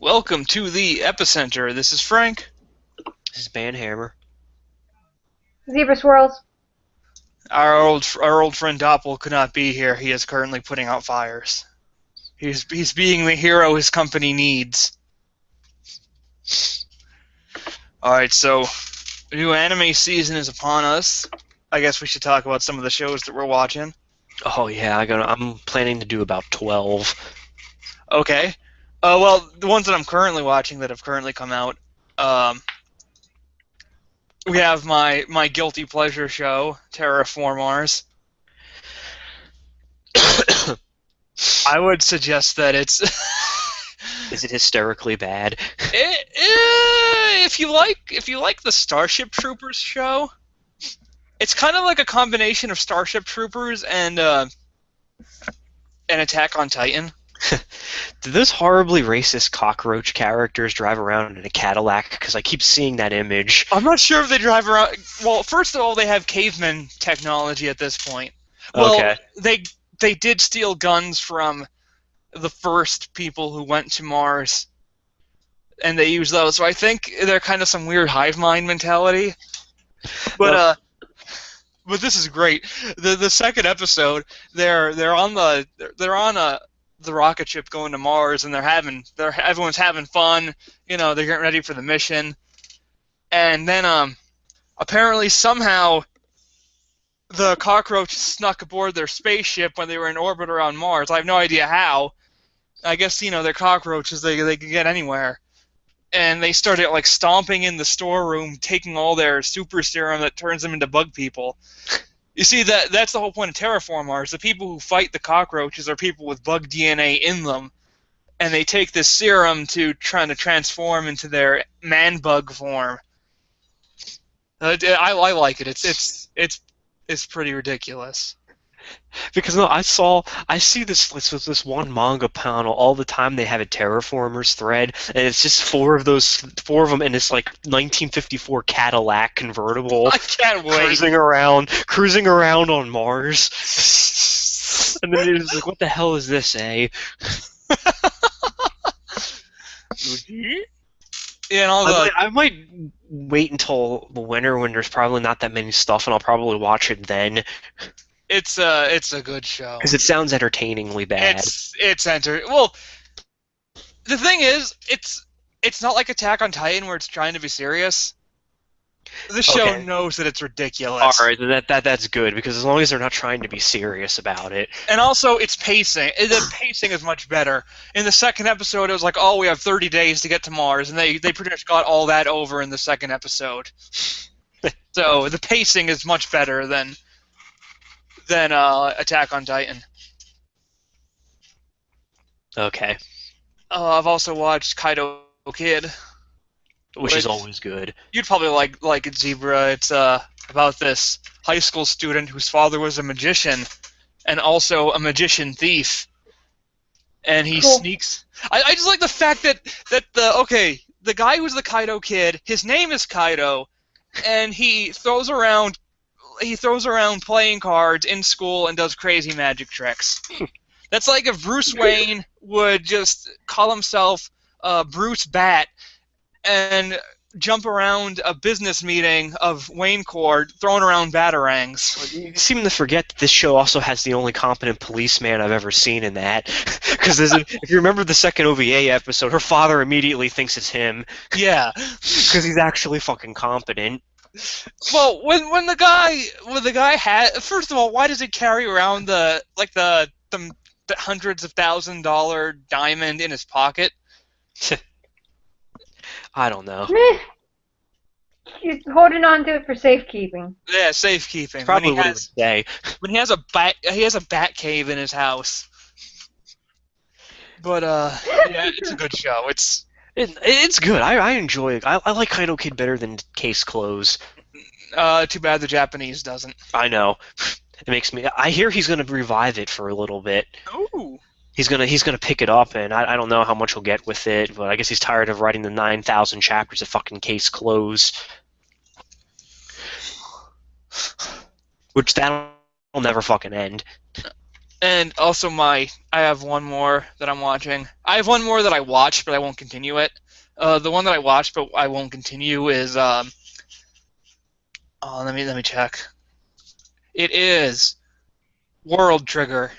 Welcome to the Epicenter. This is Frank. This is Banhammer. Zebra swirls. Our old friend Doppel could not be here. He is currently putting out fires. He's being the hero his company needs. Alright, so new anime season is upon us. I guess we should talk about some of the shows that we're watching. Oh yeah, I'm planning to do about 12. Okay. Well, the ones that I'm currently watching that have currently come out, we have my guilty pleasure show, Terraform Mars. I would suggest that it's Is it hysterically bad? if you like the Starship Troopers show, it's kind of like a combination of Starship Troopers and an Attack on Titan. Do those horribly racist cockroach characters drive around in a Cadillac? Because I keep seeing that image. I'm not sure if they drive around. Well, first of all, they have caveman technology at this point. Well, Okay. they did steal guns from the first people who went to Mars, and they use those. So I think they're kind of some weird hive mind mentality. But this is great. The second episode, they're on the rocket ship going to Mars, and everyone's having fun. You know, they're getting ready for the mission, and then apparently somehow the cockroach snuck aboard their spaceship when they were in orbit around Mars. I have no idea how. I guess they're cockroaches. They can get anywhere, and they started like stomping in the storeroom, taking all their super serum that turns them into bug people. You see, that's the whole point of Terraform Mars. The people who fight the cockroaches are people with bug DNA in them, and they take this serum to trying to transform into their man-bug form. I like it. It's pretty ridiculous. Because no, I see this one manga panel all the time. They have a Terraformers thread, and it's just four of them in this like 1954 Cadillac convertible, I can't wait. cruising around on Mars. And then it's like, what the hell is this, eh? Yeah, and all the I might wait until the winter when there's probably not that many stuff, and I'll probably watch it then. it's a good show. Because it sounds entertainingly bad. Well, the thing is, it's not like Attack on Titan where it's trying to be serious. The show Okay. knows that it's ridiculous. Alright, that's good, because as long as they're not trying to be serious about it. And also, it's pacing. The pacing is much better. In the second episode, it was like, oh, we have 30 days to get to Mars, and they pretty much got all that over in the second episode. So the pacing is much better than Attack on Titan. Okay. I've also watched Kaido Kid. Which is always good. You'd probably like it, Zebra. It's about this high school student whose father was a magician, and also a magician thief. And he Cool. sneaks. I just like the fact that the guy who's the Kaido Kid, his name is Kaido, and he throws around playing cards in school and does crazy magic tricks. That's like if Bruce Wayne would just call himself Bruce Bat and jump around a business meeting of Wayne Court throwing around batarangs. You seem to forget that this show also has the only competent policeman I've ever seen in that. Because if you remember the second OVA episode, her father immediately thinks it's him. Yeah. Because he's actually fucking competent. Well, when the guy had, first of all, why does he carry around the hundreds of $1,000 diamond in his pocket? I don't know. Meh. He's holding on to it for safekeeping. Yeah, safekeeping. Probably what he would say. When he has a bat cave in his house. But yeah, it's a good show. It's good. I enjoy it. I like Kaido Kid better than Case Close. Too bad the Japanese doesn't. I know. It makes me. I hear he's gonna revive it for a little bit. Ooh. He's gonna pick it up, and I don't know how much he'll get with it, but I guess he's tired of writing the 9,000 chapters of fucking Case Close. Which that'll never fucking end. And also I have one more that I'm watching. I have one more that I watched, but I won't continue it. The one that I watched, but I won't continue is oh, let me check. It is World Trigger.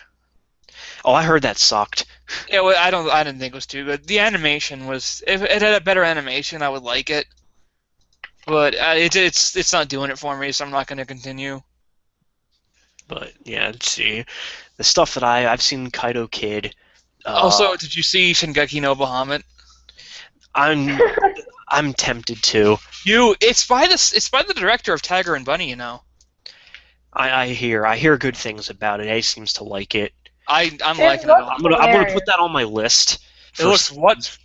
Oh, I heard that sucked. Yeah, well, I didn't think it was too good. The animation was, if it had a better animation, I would like it. But it's not doing it for me, so I'm not going to continue. But yeah, let's see. The stuff that I've seen Kaido Kid. Also, did you see Shingeki no Bahamut? I'm tempted to. It's by the director of Tiger and Bunny, you know. I hear good things about it. A seems to like it. I'm It liking it looks all. I'm gonna hilarious. put that on my list. It looks what?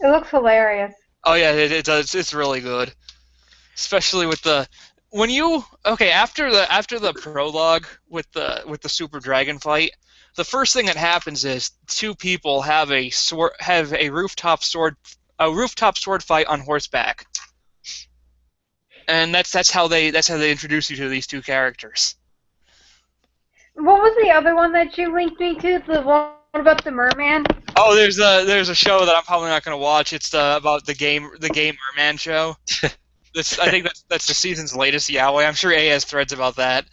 It looks hilarious. Oh yeah, it does. It's really good, especially with the after the prologue with the Super Dragon fight. The first thing that happens is two people have a rooftop sword fight on horseback, and that's how they introduce you to these two characters. What was the other one that you linked me to? The one about the merman? Oh, there's a show that I'm probably not going to watch. It's about the game Merman show. I think that's the season's latest yaoi. I'm sure A has threads about that.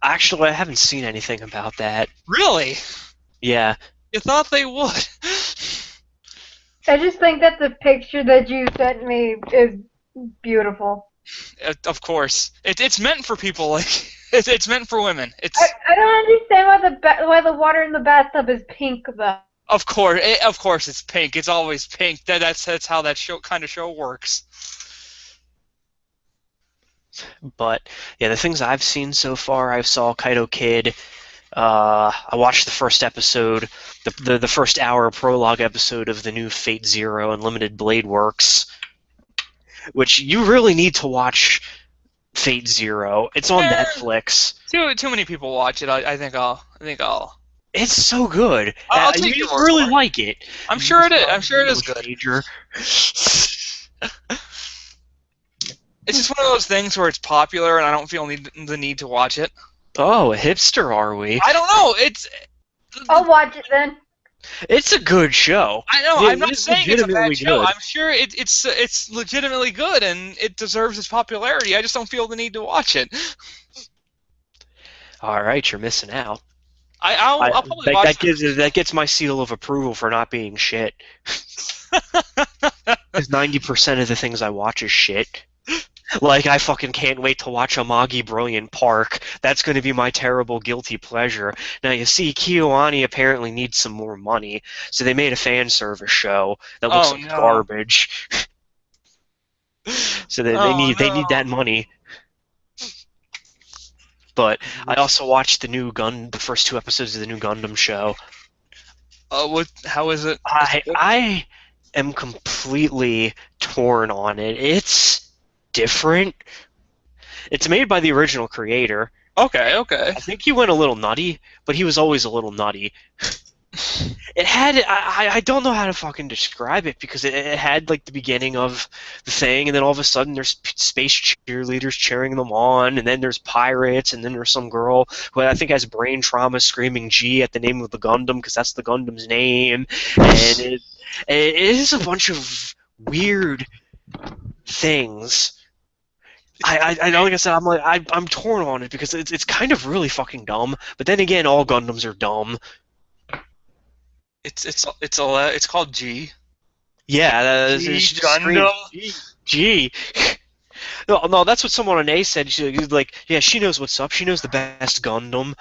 Actually, I haven't seen anything about that. Really? Yeah. You thought they would? I just think that the picture that you sent me is beautiful. Of course, it's meant for people like it's meant for women. I don't understand why the water in the bathtub is pink though. Of course, it's pink. It's always pink. That's how that show works. But yeah, the things I've seen so far, I saw Kaido Kid. I watched the first episode, the first hour prologue episode of the new Fate Zero Unlimited Blade Works, which you really need to watch. Fate Zero. It's on Netflix. Too many people watch it. I think I'll. It's so good. I'll take you your word really for it. like it. I'm sure it is. I'm sure it is good. Major. It's just one of those things where it's popular and I don't feel the need to watch it. Oh, a hipster are we? I don't know. I'll watch it then. It's a good show. I know. I'm not It's saying it's a bad legitimately show. good. I'm sure it's legitimately good and it deserves its popularity. I just don't feel the need to watch it. All right, you're missing out. I'll probably watch that gets my seal of approval for not being shit. Because 90% of the things I watch is shit. Like, I fucking can't wait to watch Amagi Brilliant Park. That's going to be my terrible guilty pleasure. Now, you see, KyoAni apparently needs some more money, so they made a fan service show that looks like garbage. So they need that money. But I also watched the first 2 episodes of the new Gundam show. How is it? I am completely torn on it. It's different. It's made by the original creator. Okay. I think he went a little nutty, but he was always a little nutty. It had I don't know how to fucking describe it because it had like the beginning of the thing, and then all of a sudden there's space cheerleaders cheering them on, and then there's pirates, and then there's some girl who I think has brain trauma screaming G at the name of the Gundam because that's the Gundam's name, and it is a bunch of weird things. I know, like I said, I'm torn on it because it's kind of really fucking dumb, but then again, all Gundams are dumb. It's called G. Yeah, G she just Gundam. screamed, G. No, that's what someone on A said. She was like, yeah, she knows what's up. She knows the best Gundam.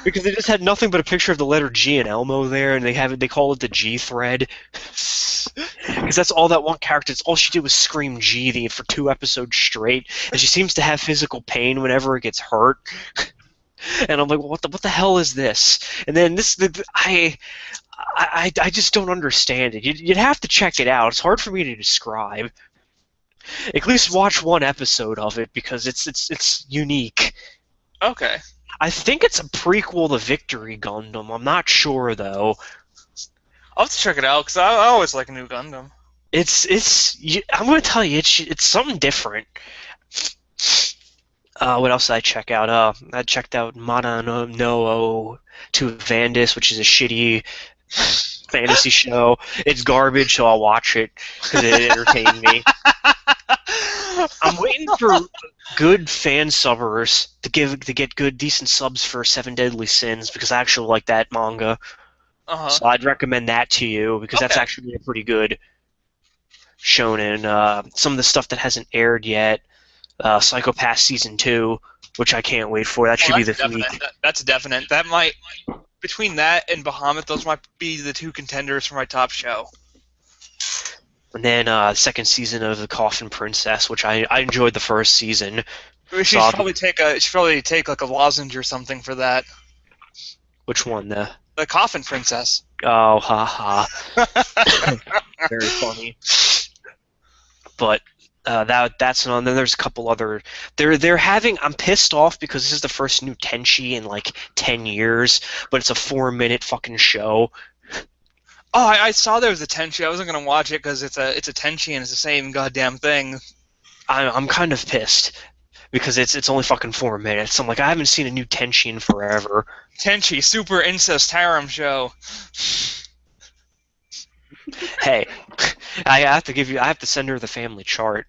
Because they just had nothing but a picture of the letter G and Elmo there, and they call it the G thread. Because that's all that one character. All she did was scream G for 2 episodes straight, and she seems to have physical pain whenever it gets hurt. And I'm like, well, what the hell is this? And then I just don't understand it. You'd have to check it out. It's hard for me to describe. At least watch 1 episode of it because it's unique. Okay. I think it's a prequel to Victory Gundam. I'm not sure though. I'll have to check it out because I always like a new Gundam. I'm gonna tell you, it's something different. What else did I check out? I checked out Mana no to Vandis, which is a shitty fantasy show. It's garbage, so I'll watch it because it entertained me. I'm waiting for good fan subbers to get good decent subs for Seven Deadly Sins because I actually like that manga. Uh-huh. So I'd recommend that to you because that's Okay. actually a pretty good shonen. Some of the stuff that hasn't aired yet, Psychopath Season 2, which I can't wait for. That should be That's this week. definite. That's definite. That might, between that and Bahamut, those might be the two contenders for my top show. And then second season of The Coffin Princess, which I enjoyed the first season. She should probably take like a lozenge or something for that. Which one? The Coffin Princess. Oh, haha. Very funny. But that's one. Then there's a couple other. They're having. I'm pissed off because this is the first new Tenchi in like 10 years, but it's a 4-minute fucking show. Oh, I saw there was a Tenchi. I wasn't gonna watch it because it's a Tenchi and it's the same goddamn thing. I'm kind of pissed because it's only fucking 4 minutes. I'm like, I haven't seen a new Tenchi in forever. Tenchi, super incest harem show. Hey, I have to send her the family chart.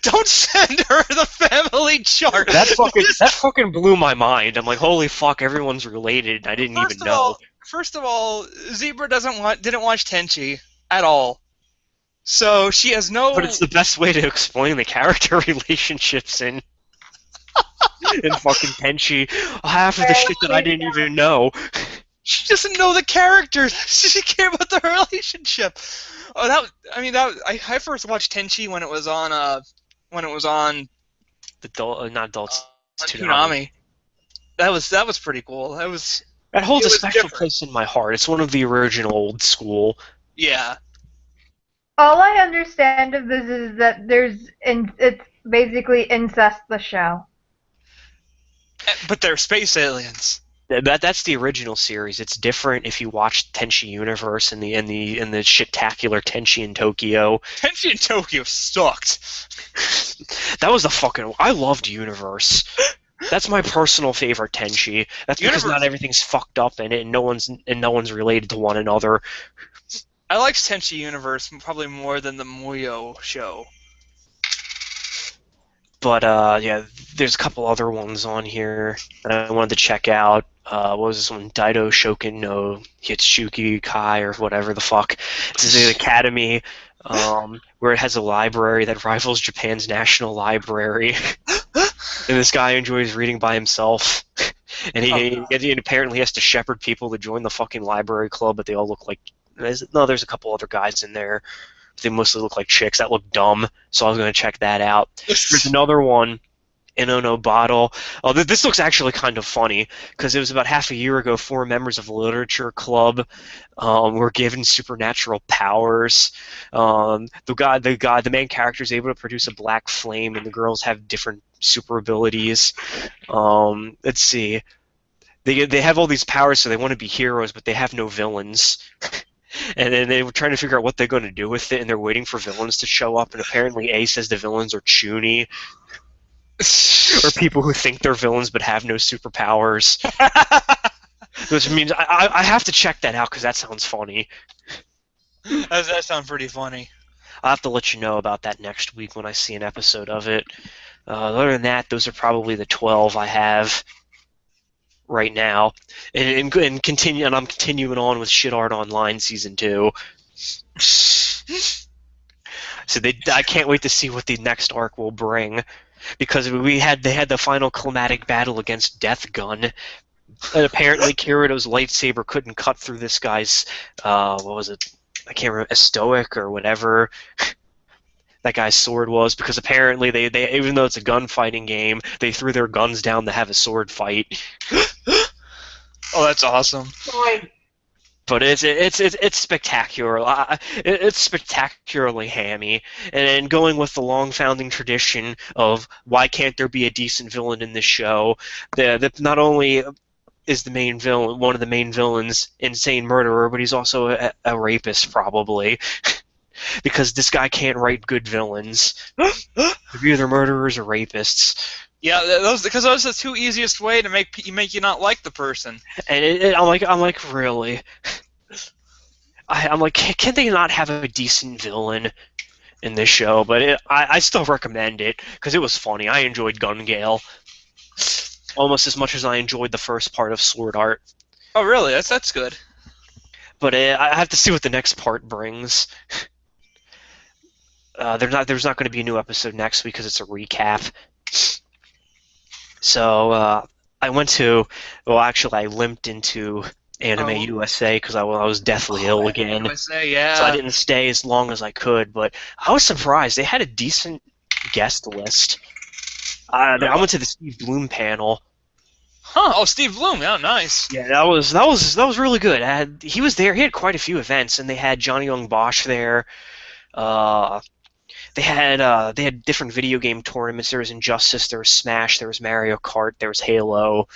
Don't send her the family chart. That fucking blew my mind. I'm like, holy fuck, everyone's related. I didn't even know. First of all, Zebra didn't watch Tenchi at all. So she has no. But it's the best way to explain the character relationships in fucking Tenchi. Half of the shit that I didn't even know. She doesn't know the characters. She cares about the relationship. Oh, I first watched Tenchi when it was on Not adults. Toonami. That was pretty cool. That holds a special different. place in my heart. It's one of the original old school. Yeah. All I understand of this is that it's basically incest the show. But they're space aliens. That's the original series. It's different if you watch Tenchi Universe and the shit-tacular Tenchi in Tokyo. Tenchi in Tokyo sucked. That was the fucking. I loved Universe. That's my personal favorite Tenchi. That's because not everything's fucked up in it, and no one's related to one another. I liked Tenchi Universe probably more than the Muyo show. But yeah, there's a couple other ones on here that I wanted to check out. What was this one? Daido Shokin no Hitsuki Kai or whatever the fuck. It's an academy where it has a library that rivals Japan's National Library. And this guy enjoys reading by himself. And he apparently has to shepherd people to join the fucking library club, but they all look like... there's a couple other guys in there. They mostly look like chicks that look dumb, so I was going to check that out. There's another one, Inono Bottle. Oh, this looks actually kind of funny, because it was about half a year ago, 4 members of the Literature Club were given supernatural powers. The main character is able to produce a black flame, and the girls have different super abilities. Let's see. They have all these powers, so they want to be heroes, but they have no villains. And then they were trying to figure out what they're going to do with it, and they're waiting for villains to show up, and apparently A says the villains are Chuny, or people who think they're villains but have no superpowers. Which means I have to check that out, because that sounds funny. That sounds pretty funny. I'll have to let you know about that next week when I see an episode of it. Other than that, those are probably the 12 I have right now, and I'm continuing on with Shit Art Online Season 2. So I can't wait to see what the next arc will bring, because they had the final climatic battle against Death Gun, and apparently Kirito's lightsaber couldn't cut through this guy's what was it? I can't remember, a stoic or whatever that guy's sword was, because apparently they even though it's a gunfighting game, they threw their guns down to have a sword fight. Oh, that's awesome. But it's spectacular. It's spectacularly hammy, and going with the long founding tradition of why can't there be a decent villain in this show? That not only is the main villain one of the main villains insane murderer, but he's also a rapist probably. Because this guy can't write good villains. They're either murderers or rapists. Yeah, because those are the two easiest way to make you not like the person. And I'm like, really? I'm like, can they not have a decent villain in this show? But I still recommend it because it was funny. I enjoyed Gun Gale almost as much as I enjoyed the first part of Sword Art. Oh, really? That's good. But I have to see what the next part brings. There's not going to be a new episode next week because it's a recap. So I I limped into Anime USA because I was deathly ill again. USA, yeah. So I didn't stay as long as I could, but I was surprised. They had a decent guest list. I went to the Steve Bloom panel. Huh? Oh, Steve Bloom. Oh, nice. Yeah, that was really good. He was there. He had quite a few events, and they had Johnny Young Bosch there. They had different video game tournaments. There was Injustice, there was Smash, there was Mario Kart, there was Halo,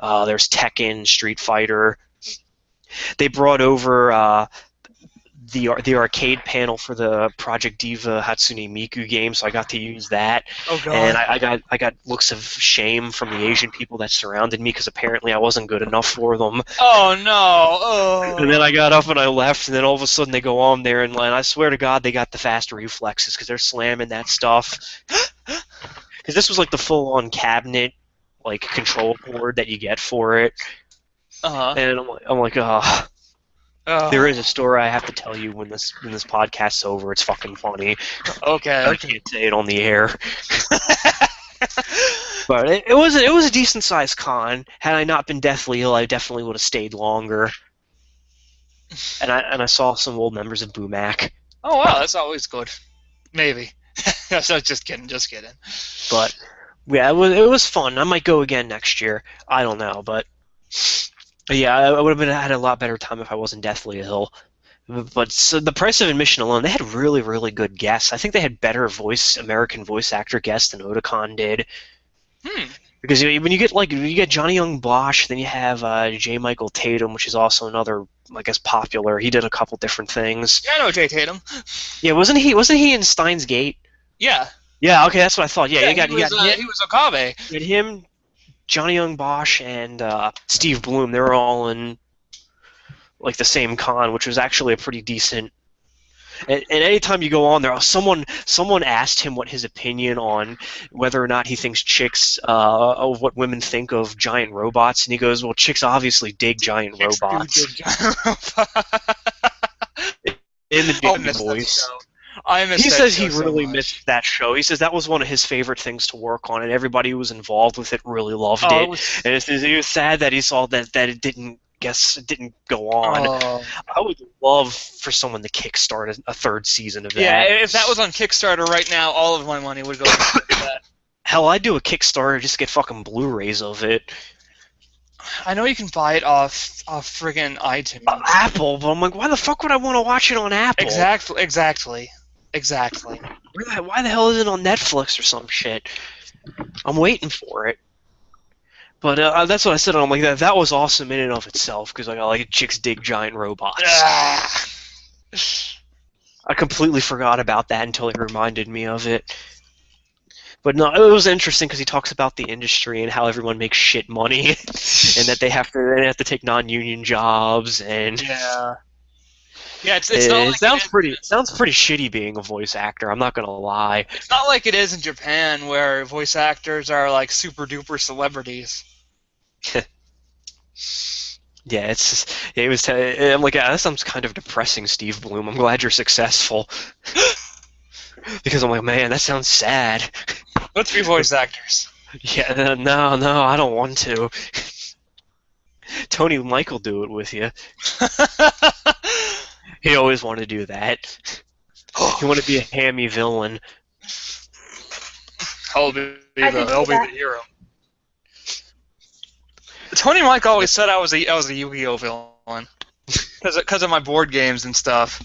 there's Tekken, Street Fighter. They brought over the arcade panel for the Project Diva Hatsune Miku game, so I got to use that. Oh god. And I got looks of shame from the Asian people that surrounded me because apparently I wasn't good enough for them. Oh no. Oh. And then I got up and I left, and then all of a sudden they go on there, and I swear to God they got the fast reflexes because they're slamming that stuff. Because this was like the full-on cabinet, like control board that you get for it. And I'm like, oh. There is a story I have to tell you when this podcast's over. It's fucking funny. Okay. I can't say it on the air. But it was a decent sized con. Had I not been deathly ill, I definitely would have stayed longer. And I saw some old members of Boomac. Oh wow, that's always good. Maybe. So just kidding. But yeah, it was fun. I might go again next year. I don't know, but yeah, I would have had a lot better time if I wasn't deathly ill. But so the price of admission alone, they had really, really good guests. I think they had better American voice actor guests than Otakon did. Because when you get Johnny Young Bosch, then you have J. Michael Tatum, which is also another, I guess, popular. He did a couple different things. Yeah, I know Jay Tatum. Yeah, wasn't he in Steins Gate? Yeah. Yeah, okay, that's what I thought. Yeah, he was Okabe. You had him, Johnny Young Bosch, and Steve Bloom. They were all in like the same con, which was actually a pretty decent. And anytime you go on there, someone asked him what his opinion on whether or not he thinks chicks, of what women think of giant robots, and he goes, "Well, chicks obviously dig giant robots." In the Disney voice. He says he really missed that show. He says that was one of his favorite things to work on, and everybody who was involved with it really loved it. And he was sad that he saw that it didn't go on. I would love for someone to kickstart a third season of that. Yeah, if that was on Kickstarter right now, all of my money would go to that. Hell, I'd do a Kickstarter just to get fucking Blu-rays of it. I know you can buy it off friggin' iTunes. Apple, but I'm like, why the fuck would I want to watch it on Apple? Exactly. Why the hell is it on Netflix or some shit? I'm waiting for it. But that's what I said. I'm like, that was awesome in and of itself, because like chicks dig giant robots. I completely forgot about that until he reminded me of it. But no, it was interesting because he talks about the industry and how everyone makes shit money, and that they have to take non-union jobs and it sounds pretty shitty being a voice actor. I'm not gonna lie. It's not like it is in Japan where voice actors are like super duper celebrities. Yeah, I'm like, that sounds kind of depressing, Steve Bloom. I'm glad you're successful. Because I'm like, man, that sounds sad. Let's be voice actors. Yeah, no, I don't want to. Tony Mike will do it with you. He always wanted to do that. He wanted to be a hammy villain. I'll be the hero. Tony Mike always said I was a Yu-Gi-Oh villain because of my board games and stuff.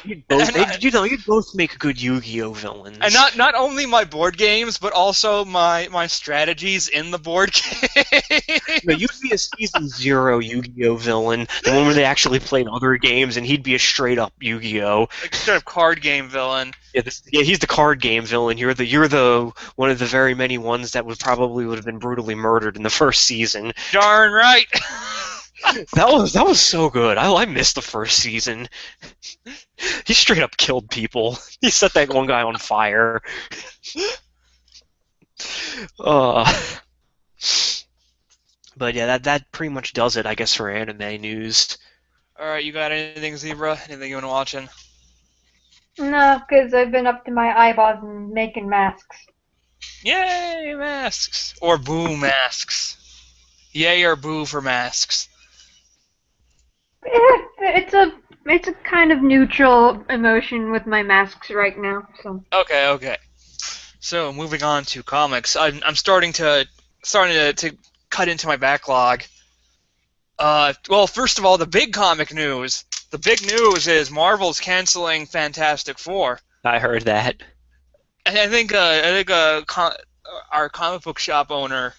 You'd both make good Yu-Gi-Oh villains. And not only my board games, but also my strategies in the board game. No, you'd be a Season 0 Yu-Gi-Oh villain, the one where they actually played other games, and he'd be a straight-up Yu-Gi-Oh. Like straight up card game villain. Yeah, he's the card game villain. You're the one of the very many ones that would have been brutally murdered in the first season. Darn right. That was so good. I missed the first season. He straight up killed people. He set that one guy on fire. But yeah, that pretty much does it, I guess, for anime news. All right, you got anything, Zebra? Anything you want to watching? No, because I've been up to my eyeballs in making masks. Yay, masks! Or boo masks. Yay or boo for masks. It's a kind of neutral emotion with my masks right now. So Okay. So moving on to comics, I'm starting to cut into my backlog. Well, first of all, the big comic news. The big news is Marvel's canceling Fantastic Four. I heard that. And I think our comic book shop owner,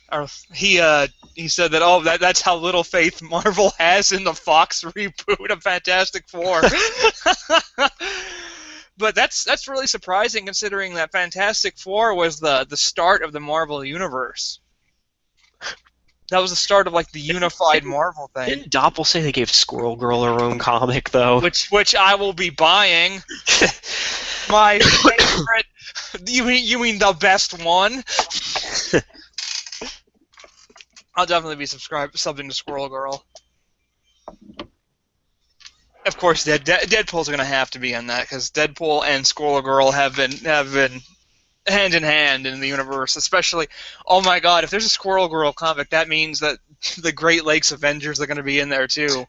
he said that that's how little faith Marvel has in the Fox reboot of Fantastic Four. But that's really surprising, considering that Fantastic Four was the start of the Marvel universe. That was the start of like the unified Marvel thing. Didn't Doppel say they gave Squirrel Girl her own comic though? Which I will be buying. My favorite. You mean the best one? I'll definitely be subbing to Squirrel Girl. Of course, Deadpool's gonna have to be in that because Deadpool and Squirrel Girl have been hand in hand in the universe. Especially, oh my God, if there's a Squirrel Girl comic, that means that the Great Lakes Avengers are gonna be in there too.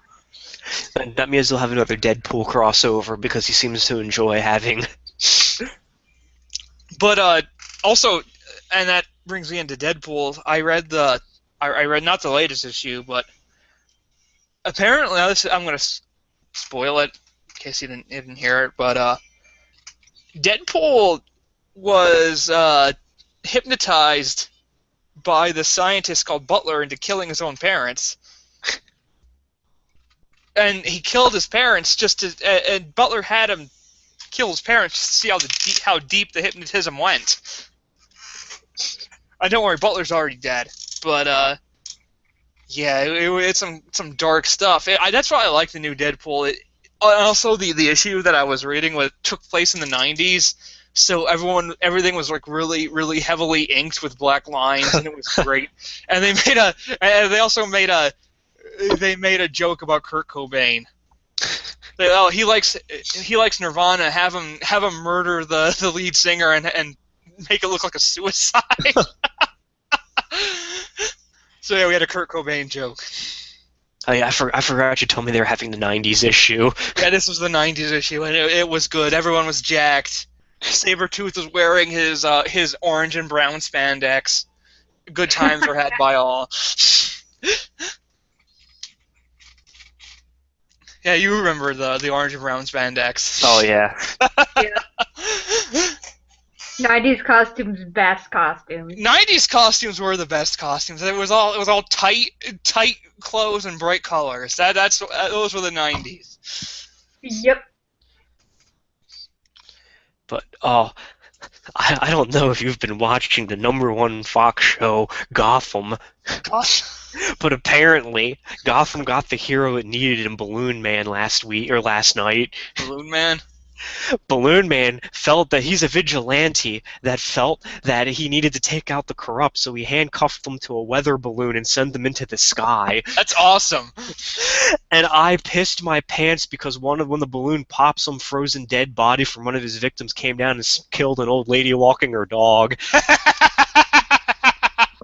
And that means they'll have another Deadpool crossover because he seems to enjoy having. But also, and that brings me into Deadpool. I read not the latest issue, but apparently I'm gonna spoil it in case you didn't hear it. But Deadpool was hypnotized by the scientist called Butler into killing his own parents. And he killed his parents and Butler had him kill his parents just to see how deep the hypnotism went. Don't worry, Butler's already dead. But yeah, it's some dark stuff. That's why I like the new Deadpool. Also, the issue that I was reading took place in the 90s, so everything was like really, really heavily inked with black lines, and it was great. And they also made a joke about Kurt Cobain. He likes Nirvana. Have him murder the lead singer and make it look like a suicide. So yeah, we had a Kurt Cobain joke. Oh yeah, I forgot you told me they were having the 90s issue. Yeah, this was the 90s issue, and it was good. Everyone was jacked. Sabretooth was wearing his orange and brown spandex. Good times were had by all. Yeah, you remember the orange and brown spandex. Oh yeah. yeah. 90s costumes, best costumes. 90s costumes were the best costumes. It was all tight clothes and bright colors. Those were the 90s. Yep. But I don't know if you've been watching the #1 Fox show Gotham. Gosh. But apparently Gotham got the hero it needed in Balloon Man last night. Balloon Man. Balloon Man felt that he's a vigilante that felt that he needed to take out the corrupt, so he handcuffed them to a weather balloon and sent them into the sky. That's awesome. And I pissed my pants because when the balloon popped, some frozen dead body from one of his victims came down and killed an old lady walking her dog.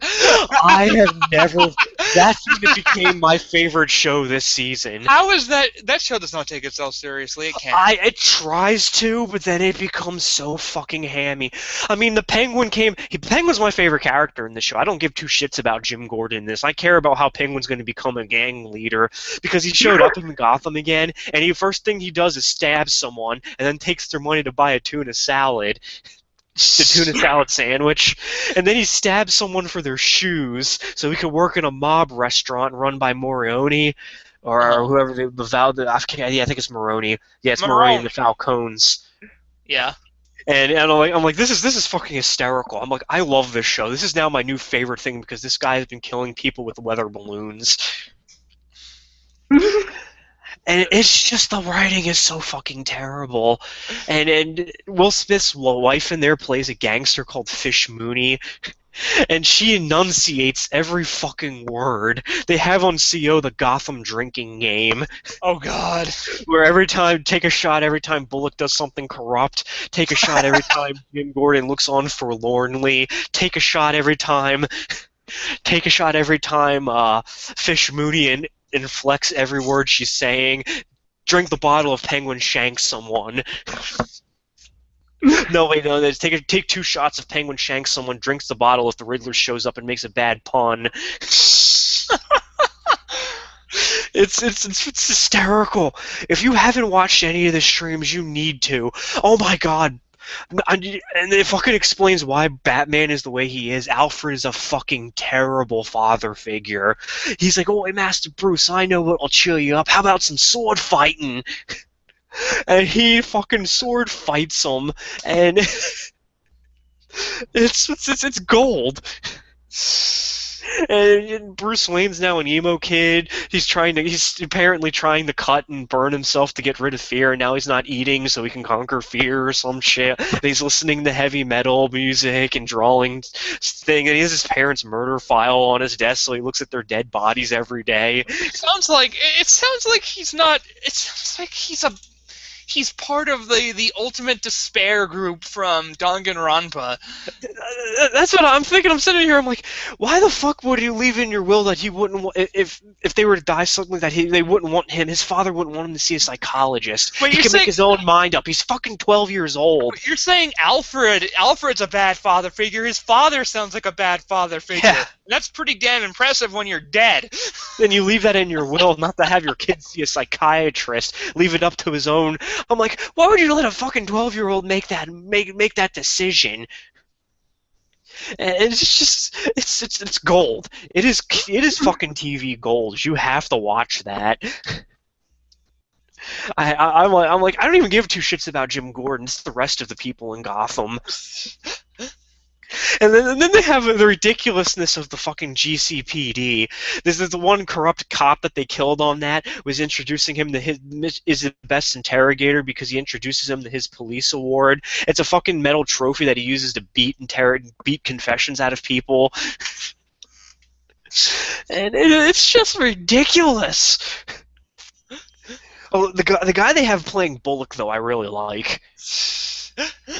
I have never. That's when it became my favorite show this season. How is that? That show does not take itself seriously. It can't. It tries to, but then it becomes so fucking hammy. I mean, the Penguin Penguin's my favorite character in the show. I don't give two shits about Jim Gordon in this. I care about how Penguin's going to become a gang leader because he showed up in Gotham again, and the first thing he does is stab someone, and then takes their money to buy a tuna salad. The tuna salad sandwich, and then he stabs someone for their shoes so he could work in a mob restaurant run by Morioni or whoever I think it's Moroni. Yeah, it's Moroni and the Falcones. Yeah. And I'm like, this is fucking hysterical. I'm like, I love this show. This is now my new favorite thing because this guy has been killing people with weather balloons. And it's just, the writing is so fucking terrible. And Will Smith's wife in there plays a gangster called Fish Mooney. And she enunciates every fucking word. They have on CO the Gotham drinking game. Oh, God. Where take a shot every time Bullock does something corrupt. Take a shot every time Jim Gordon looks on forlornly. Take a shot every time Fish Mooney inflects every word she's saying. Drink the bottle of Penguin shanks someone. No, wait, no. Take 2 shots of Penguin shanks someone. Drinks the bottle if the Riddler shows up and makes a bad pun. It's hysterical. If you haven't watched any of the streams, you need to. Oh my god. And it fucking explains why Batman is the way he is. Alfred is a fucking terrible father figure. He's like, oh, hey, Master Bruce, I know what'll cheer you up. How about some sword fighting? And he fucking sword fights him, and it's gold. And Bruce Wayne's now an emo kid. He's apparently trying to cut and burn himself to get rid of fear, and now he's not eating so he can conquer fear or some shit. And he's listening to heavy metal music and drawing thing, and he has his parents' murder file on his desk so he looks at their dead bodies every day. It sounds like he's not. It sounds like he's part of the ultimate despair group from Danganronpa. That's what I'm thinking. I'm sitting here. I'm like, why the fuck would he leave in your will that he wouldn't if they were to die suddenly that they wouldn't want him? His father wouldn't want him to see a psychologist. But he can make his own mind up. He's fucking 12 years old. You're saying Alfred's a bad father figure. His father sounds like a bad father figure. Yeah. That's pretty damn impressive when you're dead. Then you leave that in your will, not to have your kid see a psychiatrist. Leave it up to his own. I'm like, why would you let a fucking 12-year-old make that decision? And it's just it's gold. It is fucking TV gold. You have to watch that. I'm like I don't even give 2 shits about Jim Gordon. It's the rest of the people in Gotham. And then they have the ridiculousness of the fucking GCPD. This is the one corrupt cop that they killed on that was introducing him to is the best interrogator because he introduces him to his police award. It's a fucking metal trophy that he uses to beat confessions out of people. And it's just ridiculous. Oh, the guy they have playing Bullock though I really like.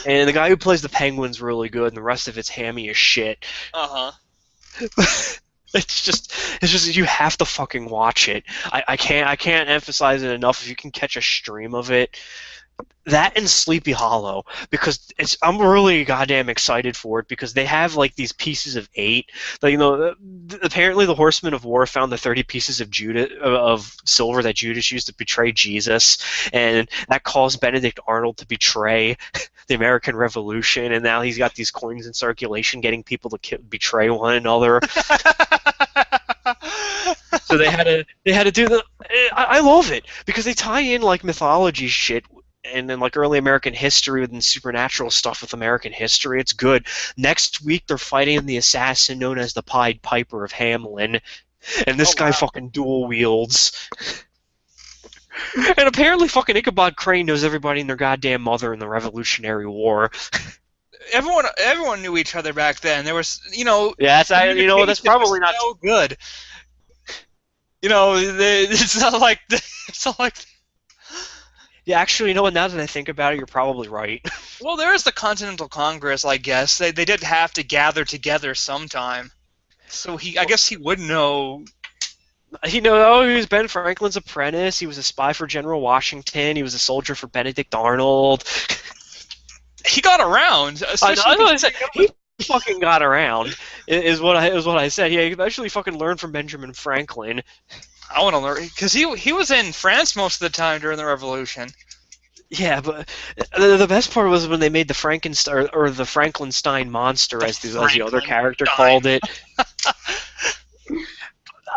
And the guy who plays the Penguin's really good, and the rest of it's hammy as shit. It's just you have to fucking watch it. I can't emphasize it enough. If you can catch a stream of it, that and Sleepy Hollow, because I'm really goddamn excited for it because they have like these pieces of 8. Like, apparently the Horsemen of War found the 30 pieces of silver that Judas used to betray Jesus, and that caused Benedict Arnold to betray the American Revolution, and now he's got these coins in circulation, getting people to betray one another. So they had to do the. I love it because they tie in like mythology shit. And then like early American history and supernatural stuff with American history. It's good. Next week they're fighting the assassin known as the Pied Piper of Hamelin. And this guy fucking dual wields. And apparently fucking Ichabod Crane knows everybody and their goddamn mother in the Revolutionary War. Everyone knew each other back then. There was, Yeah, that's probably not so good. It's not like Yeah, actually, now that I think about it, you're probably right. Well, there is the Continental Congress, I guess. They did have to gather together sometime. So I guess he would know. He was Ben Franklin's apprentice. He was a spy for General Washington. He was a soldier for Benedict Arnold. He got around. I know. I said he fucking got around. Is what I said. He eventually fucking learned from Benjamin Franklin. I want to learn because he was in France most of the time during the Revolution. Yeah, but the best part was when they made the Frankenstein or the Frankenstein monster, as the other character called it.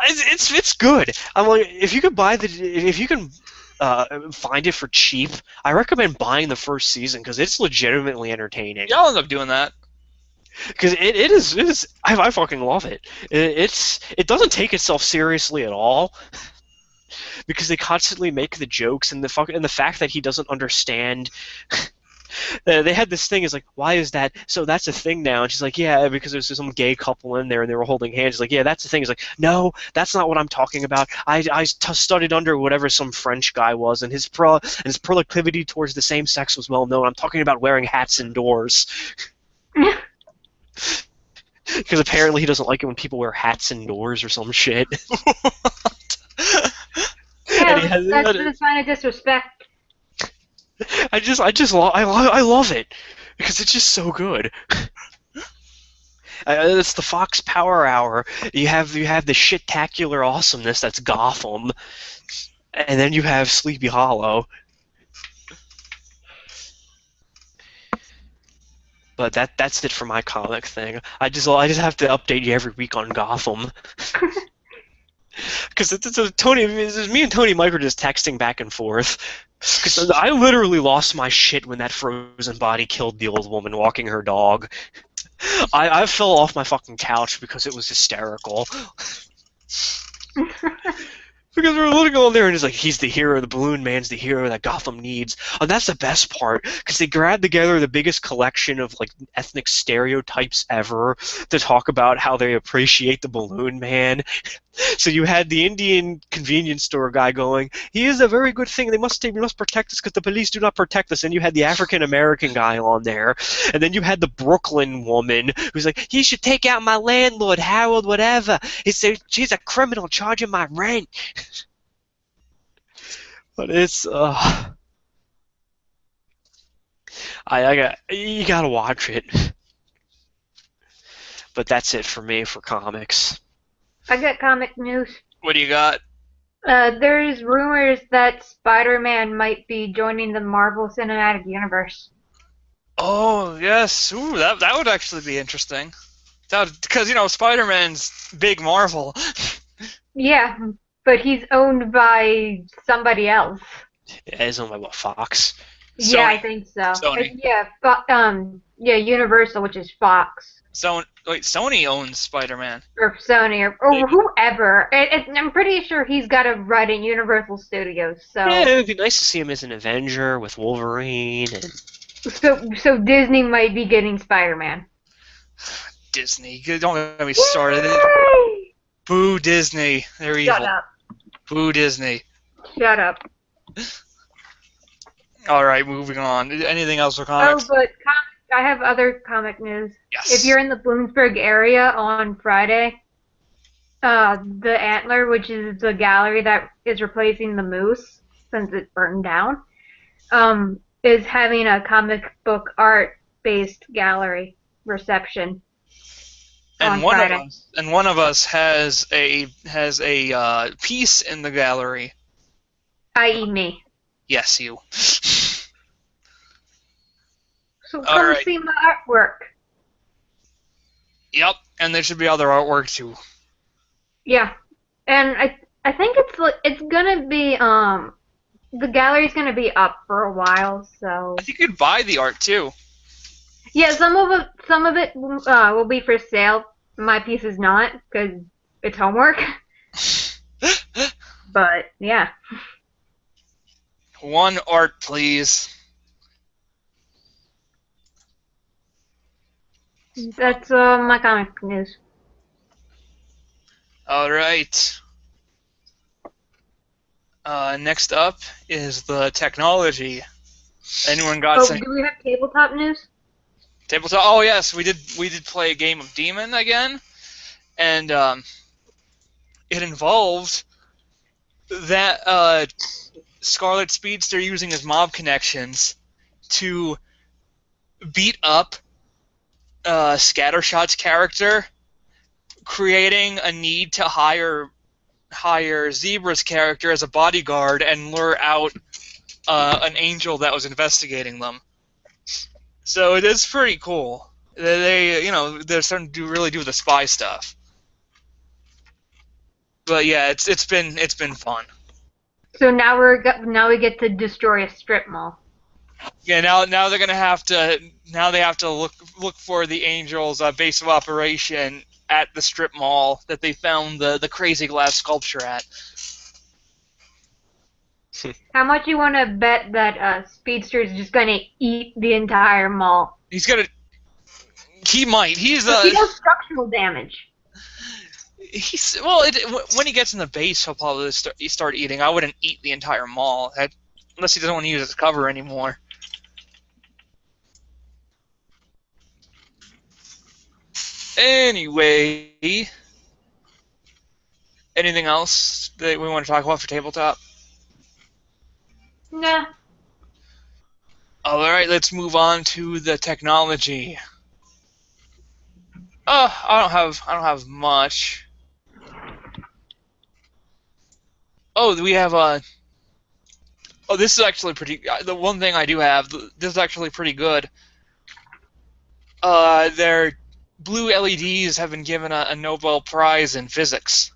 It's good. I'm like, if you can find it for cheap, I recommend buying the first season because it's legitimately entertaining. Yeah, I'll end up doing that. Because it is I fucking love it. It doesn't take itself seriously at all. Because they constantly make the jokes and the fact that he doesn't understand. They had this thing is like, why is that? So that's a thing now. And she's like, yeah, because there's some gay couple in there and they were holding hands. She's like, yeah, that's the thing. He's like, no, that's not what I'm talking about. I studied under whatever some French guy was, and his proclivity towards the same sex was well known. I'm talking about wearing hats indoors. Because apparently he doesn't like it when people wear hats indoors or some shit. Yeah, that's a sign of disrespect. I love it because it's just so good. It's the Fox Power Hour. You have the shit-tacular awesomeness that's Gotham, and then you have Sleepy Hollow. But that's it for my comic thing. I just have to update you every week on Gotham. Because me and Tony Mike were just texting back and forth. Because I literally lost my shit when that frozen body killed the old woman walking her dog. I fell off my fucking couch because it was hysterical. Because we're looking on there and it's like, he's the hero, the balloon man's the hero that Gotham needs. And that's the best part, because they grabbed together the biggest collection of like ethnic stereotypes ever to talk about how they appreciate the balloon man. So you had the Indian convenience store guy going, he is a very good thing, we must protect us because the police do not protect us. And you had the African American guy on there. And then you had the Brooklyn woman who's like, he should take out my landlord, Harold, whatever. He said, she's a criminal charging my rent. But it's, you gotta watch it. But that's it for me for comics. I got comic news. What do you got? There's rumors that Spider-Man might be joining the Marvel Cinematic Universe. Oh, yes. Ooh, that would actually be interesting. Because, Spider-Man's big Marvel. Yeah, but he's owned by somebody else. Yeah, he's owned by what, Fox? Sony. Yeah, I think so. Sony. Yeah, Universal, which is Fox. Sony owns Spider-Man. Or Sony, or whoever. I'm pretty sure he's got a run in Universal Studios. So yeah, it would be nice to see him as an Avenger with Wolverine. And... So Disney might be getting Spider-Man. Disney, don't get me started. Boo Disney, they're evil. Shut up. Boo Disney. Shut up. All right, moving on. Anything else for comics? Oh, but I have other comic news. Yes. If you're in the Bloomsburg area on Friday, the Antler, which is the gallery that is replacing the Moose since it burned down, is having a comic book art-based gallery reception. And one of us has a piece in the gallery. I.e. me. Yes, you. So come see my artwork. Yep, and there should be other artwork too. Yeah, and I think it's gonna be the gallery's gonna be up for a while, so. I think you could buy the art too. Yeah, some of it will be for sale. My piece is not because it's homework. But yeah. One art, please. That's my comic news. All right. Next up is the technology. Anyone got some? Do we have tabletop news? Tabletop? Oh yes, we did play a game of Demon again, and it involved that Scarlet Speedster using his mob connections to beat up Scattershot's character, creating a need to hire Zebra's character as a bodyguard and lure out an angel that was investigating them. So it is pretty cool. They're starting to really do the spy stuff. But yeah, it's been fun. So now we get to destroy a strip mall. Yeah, now they're gonna have to look for the Angels' base of operation at the strip mall that they found the crazy glass sculpture at. How much you want to bet that Speedster is just going to eat the entire mall? He might. He does structural damage. When he gets in the base, he'll probably start eating. I wouldn't eat the entire mall, unless he doesn't want to use it as cover anymore. Anyway, anything else that we want to talk about for tabletop? Nah. All right, let's move on to the technology. I don't have much. Oh, we have Oh, this is actually pretty. The one thing I do have, this is actually pretty good. Their blue LEDs have been given a Nobel Prize in physics.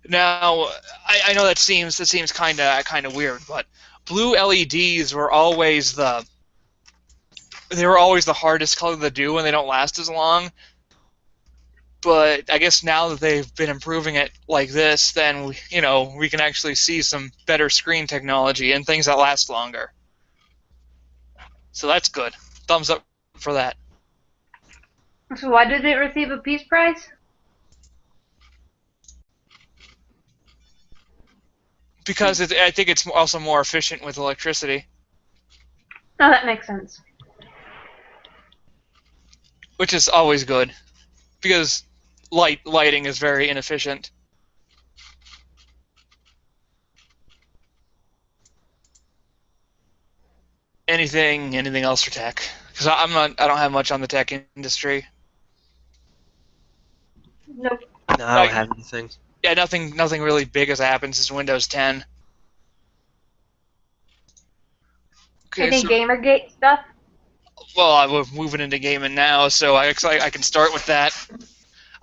Now, I know that seems kind of weird, but blue LEDs were always the hardest color to do, and they don't last as long. But I guess now that they've been improving it like this, then we can actually see some better screen technology and things that last longer. So that's good. Thumbs up for that. So why did it receive a Peace Prize? Because I think it's also more efficient with electricity. Oh, that makes sense. Which is always good, because lighting is very inefficient. Anything else for tech? Because I don't have much on the tech industry. Nope. No, I don't have anything. Yeah, nothing really big has happened since Windows 10. Okay, Any Gamergate stuff? Well, we're moving into gaming now, so I can start with that.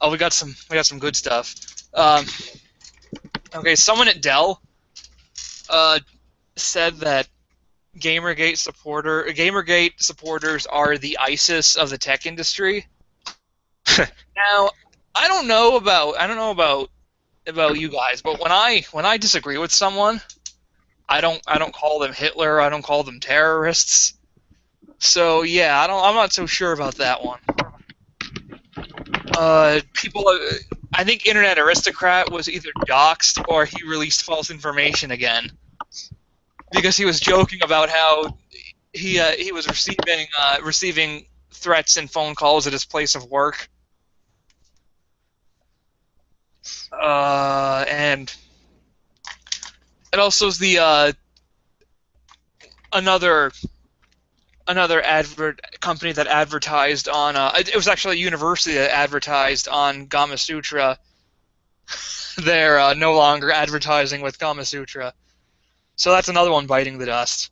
Oh, we got some good stuff. Okay, someone at Dell said that Gamergate supporters are the ISIS of the tech industry. Now, I don't know about you guys, but when I disagree with someone, I don't call them Hitler. I don't call them terrorists. So yeah, I'm not so sure about that one. I think Internet Aristocrat was either doxxed or he released false information again, because he was joking about how he was receiving threats and phone calls at his place of work. And it also is the another company that advertised on it was actually a university that advertised on Gama Sutra. They're no longer advertising with Gama Sutra, so that's another one biting the dust.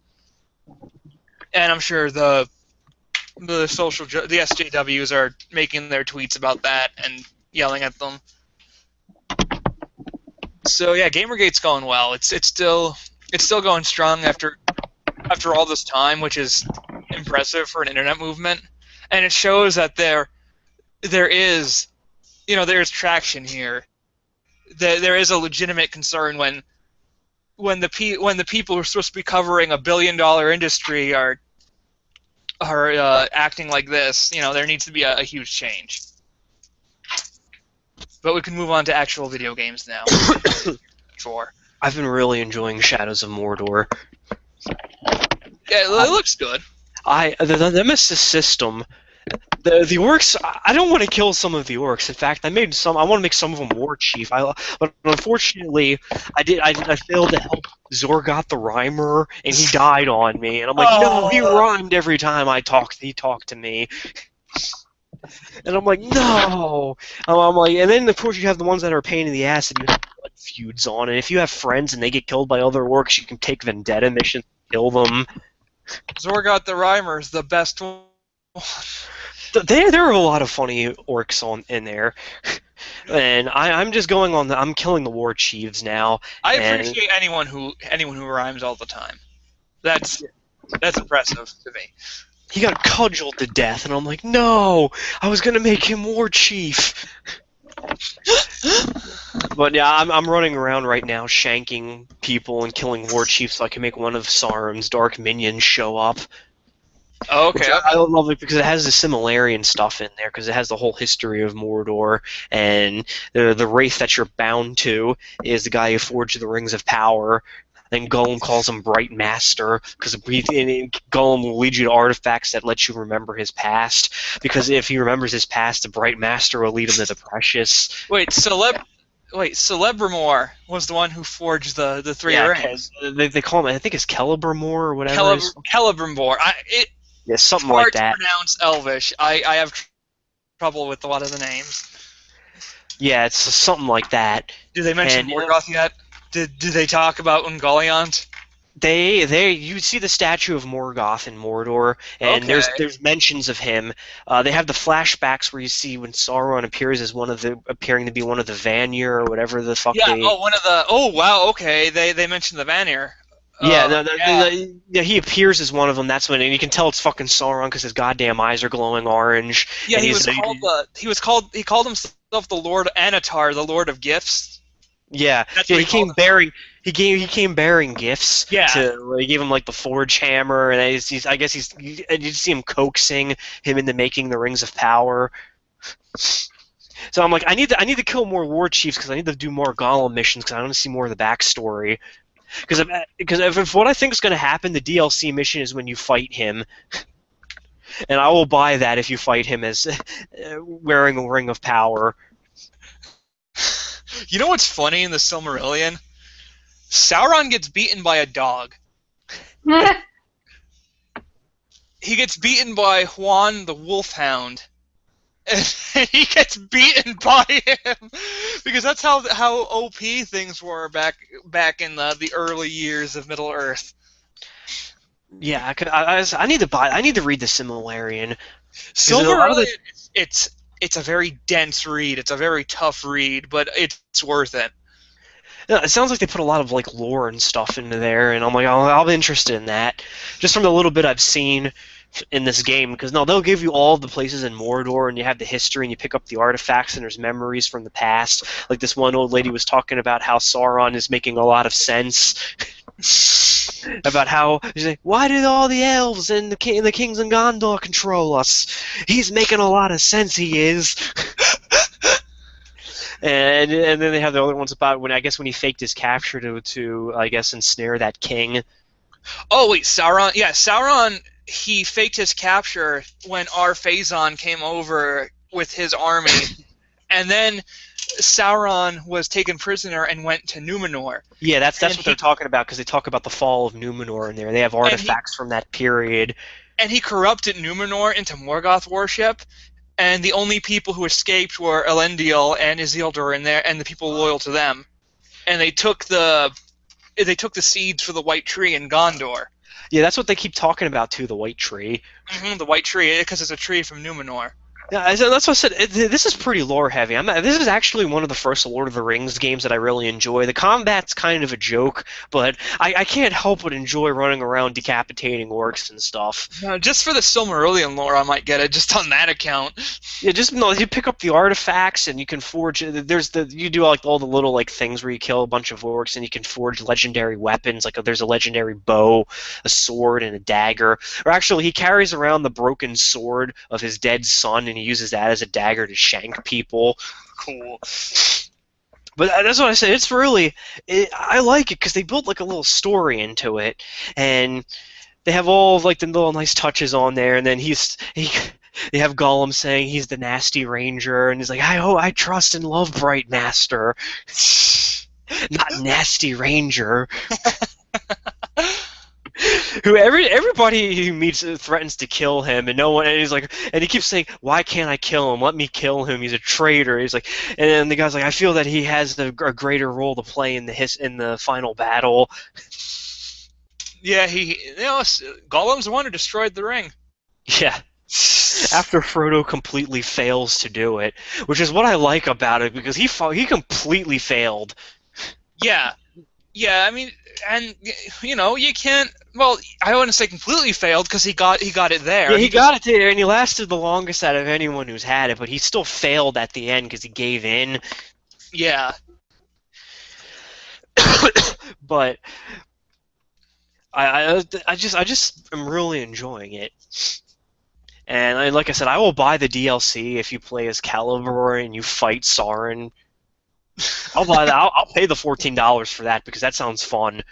And I'm sure the SJWs are making their tweets about that and yelling at them. So yeah, Gamergate's going well. It's still going strong after all this time, which is impressive for an internet movement, and it shows that there is traction here. There is a legitimate concern when the people who are supposed to be covering $1 billion industry are acting like this. There needs to be a huge change. But we can move on to actual video games now. Sure. I've been really enjoying Shadows of Mordor. Yeah, it looks good. The Nemesis system, The orcs, I don't want to kill some of the orcs. In fact, I want to make some of them war chief. But unfortunately, I failed to help Zorgoth the Rhymer, and he died on me. And I'm like, no, he rhymed every time he talked to me. And I'm like, no. I'm like, and then of course you have the ones that are a pain in the ass that you have blood feuds on. And if you have friends and they get killed by other orcs, you can take vendetta missions, kill them. Zorgoth the Rhymer is the best one. There are a lot of funny orcs in there, and I'm just going on. I'm killing the war chiefs now. I appreciate anyone who rhymes all the time. That's impressive to me. He got cudgeled to death, and I'm like, no, I was gonna make him war chief. But yeah, I'm running around right now, shanking people and killing war chiefs, so I can make one of Sauron's dark minions show up. Oh, okay. I love it because it has the Silmarillion stuff in there, because it has the whole history of Mordor, and the wraith that you're bound to is the guy who forged the Rings of Power. And Gollum calls him Bright Master, because Gollum will lead you to artifacts that let you remember his past, because if he remembers his past, the Bright Master will lead him to the Precious. Wait, Celebrimor was the one who forged the three rings. They call him, I think it's Celebrimor or whatever. Celebrimor. Yeah, something hard like that. To pronounce Elvish. I have trouble with a lot of the names. Yeah, it's something like that. Do they mention Morgoth yet? Did they talk about Ungoliant? You see the statue of Morgoth in Mordor, and Okay. there's mentions of him. They have the flashbacks where you see when Sauron appears as appearing to be one of the Vanir or whatever the fuck. Yeah. Oh wow. Okay. They mentioned the Vanir. Yeah, he appears as one of them. That's when, and you can tell it's fucking Sauron because his goddamn eyes are glowing orange. Yeah, and he called himself the Lord Anatar, the Lord of Gifts. Yeah, he came bearing gifts. Yeah. He gave him like the forge hammer, and I guess you see him coaxing him into making the Rings of Power. So I'm like, I need to kill more war chiefs because I need to do more Gollum missions because I want to see more of the backstory. Because if what I think is going to happen, the DLC mission is when you fight him, and I will buy that if you fight him as wearing a Ring of Power. You know what's funny in the Silmarillion? Sauron gets beaten by a dog. He gets beaten by Huan the Wolfhound. And he gets beaten by him because that's how OP things were back in the early years of Middle Earth. Yeah, I need to read the Silmarillion. Silmarillion, it's a very dense read. It's a very tough read, but it's worth it. Yeah, it sounds like they put a lot of like lore and stuff into there, and I'm like, I'll be interested in that. Just from the little bit I've seen in this game, because they'll give you all the places in Mordor, and you have the history, and you pick up the artifacts, and there's memories from the past. Like this one old lady was talking about how Sauron is making a lot of sense. About how she's like, why did all the elves and the kings in Gondor control us? He's making a lot of sense. He is. And then they have the other ones about when he faked his capture to I guess ensnare that king. Oh wait, Sauron. Yeah, Sauron. He faked his capture when Ar-Phazon came over with his army, and then Sauron was taken prisoner and went to Numenor. Yeah, that's what they're talking about, because they talk about the fall of Numenor in there. They have artifacts from that period. And he corrupted Numenor into Morgoth worship, and the only people who escaped were Elendil and Isildur in there, and the people loyal to them. And they took the seeds for the White Tree in Gondor. Yeah, that's what they keep talking about too, the White Tree. Mm-hmm, the White Tree, because it's a tree from Numenor. Yeah, that's what I said. This is pretty lore heavy. This is actually one of the first Lord of the Rings games that I really enjoy. The combat's kind of a joke, but I can't help but enjoy running around decapitating orcs and stuff. Just for the Silmarillion lore, I might get it just on that account. Yeah, you pick up the artifacts and you can forge. You do like all the little like things where you kill a bunch of orcs and you can forge legendary weapons. Like there's a legendary bow, a sword, and a dagger. Or actually, he carries around the broken sword of his dead son, and he uses that as a dagger to shank people. Cool. But that's what I said. It's really, I like it because they built like a little story into it, and they have all of like the little nice touches on there. And then They have Gollum saying he's the nasty ranger, and he's like, I trust and love Bright Master, not nasty ranger. Everybody he meets threatens to kill him, and no one. And he's like, and he keeps saying, "Why can't I kill him? Let me kill him. He's a traitor." He's like, and then the guy's like, "I feel that he has a greater role to play in the final battle." Yeah, Gollum's the one who destroyed the ring. Yeah. After Frodo completely fails to do it, which is what I like about it, because he completely failed. Yeah. Yeah, I mean, and you can't. Well, I wouldn't say completely failed because he got it there. Yeah, he got it there, and he lasted the longest out of anyone who's had it, but he still failed at the end because he gave in. Yeah. But I just am really enjoying it. And like I said, I will buy the DLC if you play as Celeborn and you fight Sauron. I'll buy that. I'll pay the $14 for that because that sounds fun.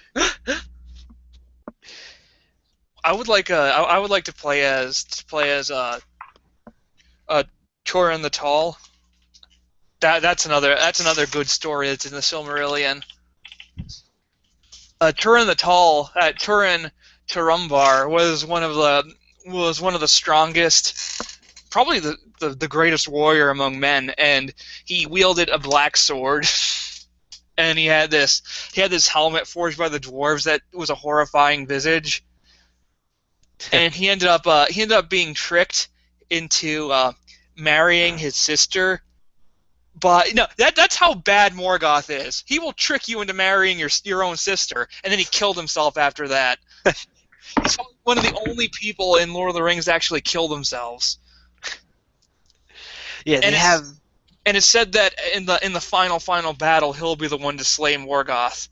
I would like to play as Turin the Tall. That's another good story that's in the Silmarillion. Turin the Tall, Turin Turumbar was one of the strongest, probably the greatest warrior among men, and he wielded a black sword. And he had this helmet forged by the dwarves that was a horrifying visage. And he ended up being tricked into marrying his sister. But no, that's how bad Morgoth is. He will trick you into marrying your own sister, and then he killed himself after that. He's one of the only people in Lord of the Rings to actually kill themselves. Yeah, and it's said that in the final battle, he'll be the one to slay Morgoth.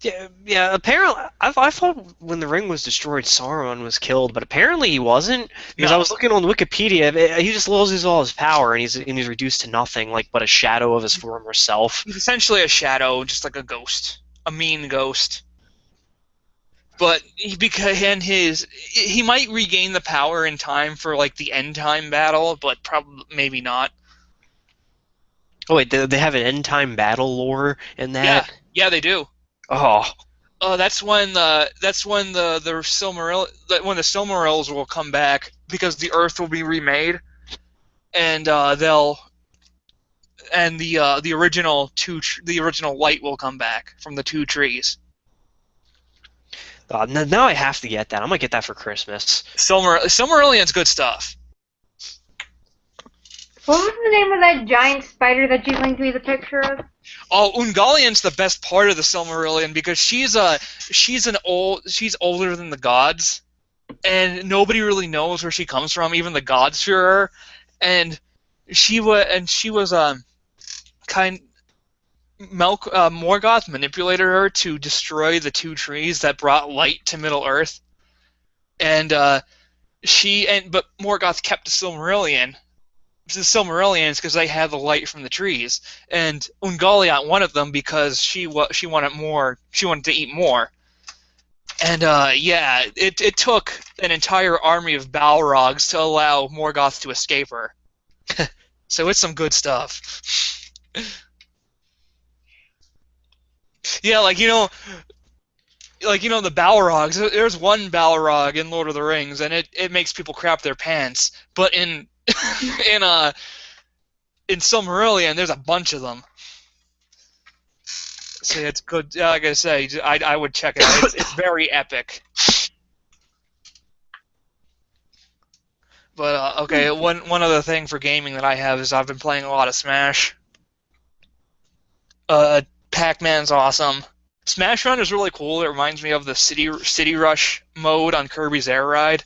Yeah. Apparently, I thought when the ring was destroyed, Sauron was killed, but apparently he wasn't. Because I was looking on Wikipedia, he just loses all his power, and he's reduced to nothing, but a shadow of his former self. He's essentially a shadow, just like a ghost, a mean ghost. But he might regain the power in time for the end time battle, but probably maybe not. Oh wait, they have an end time battle lore in that? Yeah, they do. Oh. That's when the Silmarils will come back because the Earth will be remade, and the original light will come back from the two trees. Now I have to get that. I'm gonna get that for Christmas. Silmarillion's good stuff. What was the name of that giant spider that you linked me the picture of? Oh, Ungalion's the best part of the Silmarillion because she's older than the gods, and nobody really knows where she comes from. Even the gods fear her, and she was Morgoth manipulated her to destroy the two trees that brought light to Middle Earth, but Morgoth kept the Silmarillion. The Silmarillions because they had the light from the trees, and Ungoliant wanted them because she wanted more. She wanted to eat more, and it took an entire army of Balrogs to allow Morgoth to escape her. So it's some good stuff. Yeah, the Balrogs. There's one Balrog in Lord of the Rings, and it makes people crap their pants. But in Silmarillion, there's a bunch of them. So it's good. Like I say, I would check it out. It's very epic. But okay, one other thing for gaming that I have is I've been playing a lot of Smash. Pac-Man's awesome. Smash Run is really cool. It reminds me of the City Rush mode on Kirby's Air Ride,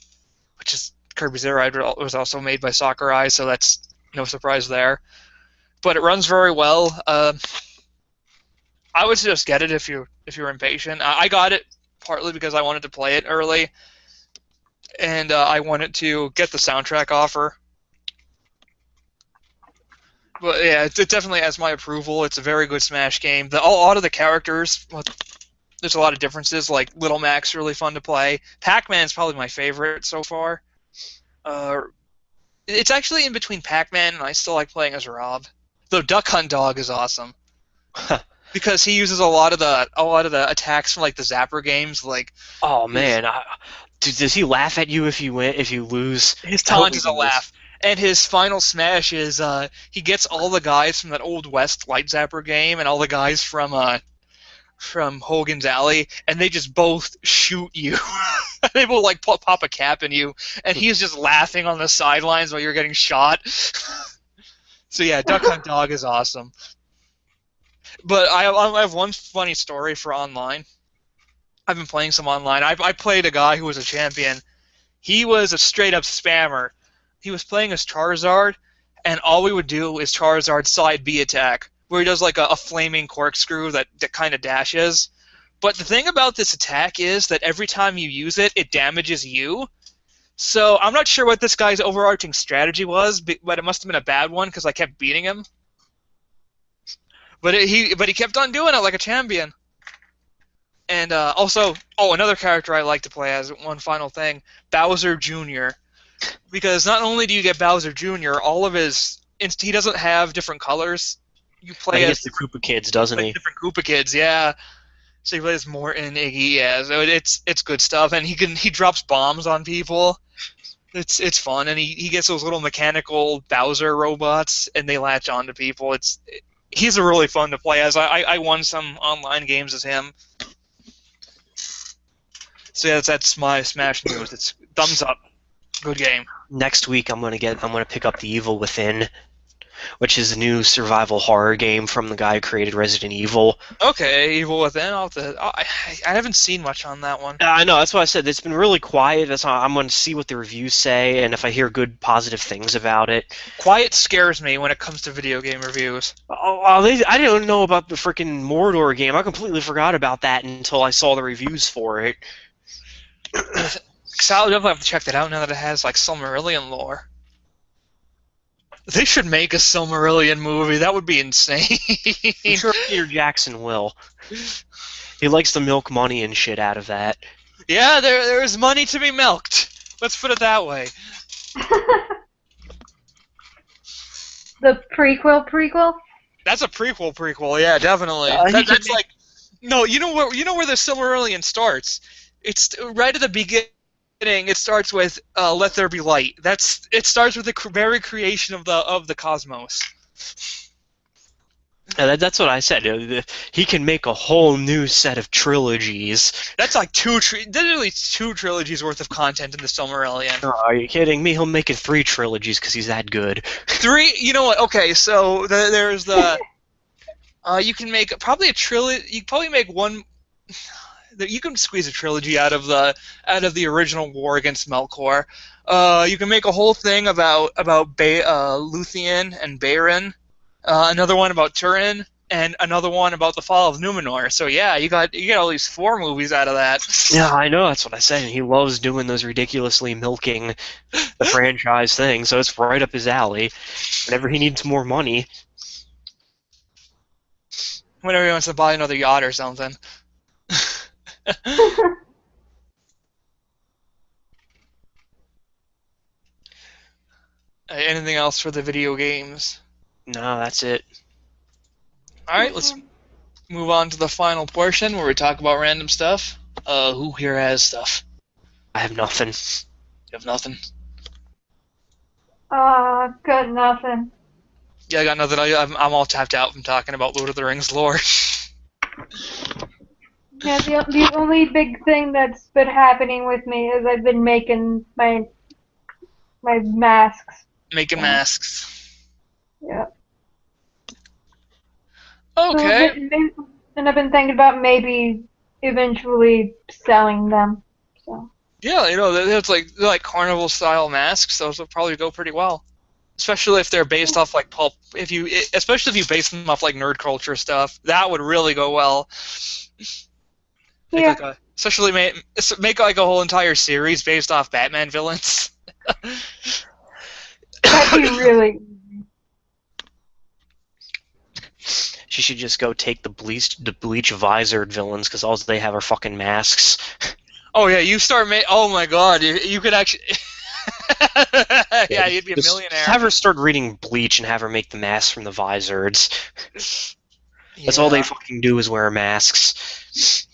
which is Kirby's Air Ride was also made by Sakurai, so that's no surprise there. But it runs very well. I would suggest get it if you're impatient. I got it partly because I wanted to play it early, and I wanted to get the soundtrack offer. But yeah, it definitely has my approval. It's a very good Smash game. All of the characters, there's a lot of differences. Like Little Mac's really fun to play. Pac-Man's probably my favorite so far. Uh, it's actually in between Pac-Man, and I still like playing as Rob. Though Duck Hunt Dog is awesome because he uses a lot of the attacks from like the Zapper games, like Oh his man, does he laugh at you if you win? If you lose? his I hope taunt he is a does. laugh. And his final smash is he gets all the guys from that old West Light Zapper game and all the guys from Hogan's Alley, and they just both shoot you. They will like pop a cap in you, and he's just laughing on the sidelines while you're getting shot. So yeah, Duck Hunt Dog is awesome. But I have one funny story for online. I've been playing some online. I played a guy who was a champion. He was a straight up spammer. He was playing as Charizard, and all we would do is Charizard side B attack, where he does like a flaming corkscrew that kind of dashes. But the thing about this attack is that every time you use it, it damages you. So I'm not sure what this guy's overarching strategy was, but it must have been a bad one because I kept beating him. But he kept on doing it like a champion. And also, another character I like to play as, one final thing, Bowser Jr. Because not only do you get Bowser Jr., all of his he doesn't have different colors. You I play as guess the Koopa Kids, doesn't he? different Koopa Kids, yeah. So he plays Morton, Iggy, yeah. So it's good stuff, and he drops bombs on people. It's fun, and he gets those little mechanical Bowser robots, and they latch onto people. He's a really fun to play as. I won some online games as him. So yeah, that's my Smash news. It's thumbs up. Good game. Next week, I'm gonna pick up The Evil Within, which is a new survival horror game from the guy who created Resident Evil. Okay, Evil Within. I haven't seen much on that one. I know, that's why I said it's been really quiet. That's why I'm gonna see what the reviews say, and if I hear good, positive things about it. Quiet scares me when it comes to video game reviews. I didn't know about the freaking Mordor game. I completely forgot about that until I saw the reviews for it. So I'll definitely have to check that out now that it has like Silmarillion lore. They should make a Silmarillion movie. That would be insane. I'm sure Peter Jackson will. He likes to milk money and shit out of that. Yeah, there is money to be milked. Let's put it that way. The prequel? That's a prequel. Yeah, definitely. That's like no. You know where the Silmarillion starts. It's right at the beginning. It starts with "Let there be light." It starts with the very creation of the cosmos. That's what I said. He can make a whole new set of trilogies. That's like literally two trilogies worth of content in the Silmarillion. Oh, are you kidding me? He'll make it 3 trilogies because he's that good. 3. You know what? Okay, so there's the. You can make probably a trilogy. You can probably make one. You can squeeze a trilogy out of the original war against Melkor. You can make a whole thing about Luthien and Beren. Another one about Turin, and another one about the fall of Numenor. So yeah, you get all these 4 movies out of that. Yeah, I know. That's what I said. He loves doing those ridiculously milking the franchise thing. So it's right up his alley. Whenever he needs more money. Whenever he wants to buy another yacht or something. Anything else for the video games? No, that's it. Alright, let's move on to the final portion where we talk about random stuff. Who here has stuff? I have nothing. You have nothing? Got nothing. Yeah, I got nothing. I'm all tapped out from talking about Lord of the Rings lore. Yeah, the only big thing that's been happening with me is I've been making my masks. Making masks. Yeah. Okay. And I've been thinking about maybe eventually selling them. So. Yeah, they're like carnival style masks. Those will probably go pretty well, especially if they're based off like pulp. Especially if you base them off like nerd culture stuff, that would really go well. Yeah. Especially make like a whole entire series based off Batman villains. That'd be really. She should just go take the bleach visored villains because all they have are fucking masks. Oh yeah, you start oh my god, you could actually. Yeah, you'd be a Just millionaire. have her start reading Bleach and have her make the masks from the visors. That's all they fucking do is wear masks.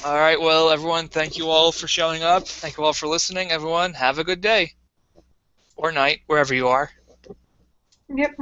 All right, well, everyone, thank you all for showing up. Thank you all for listening. Everyone, have a good day. Or night, wherever you are. Yep.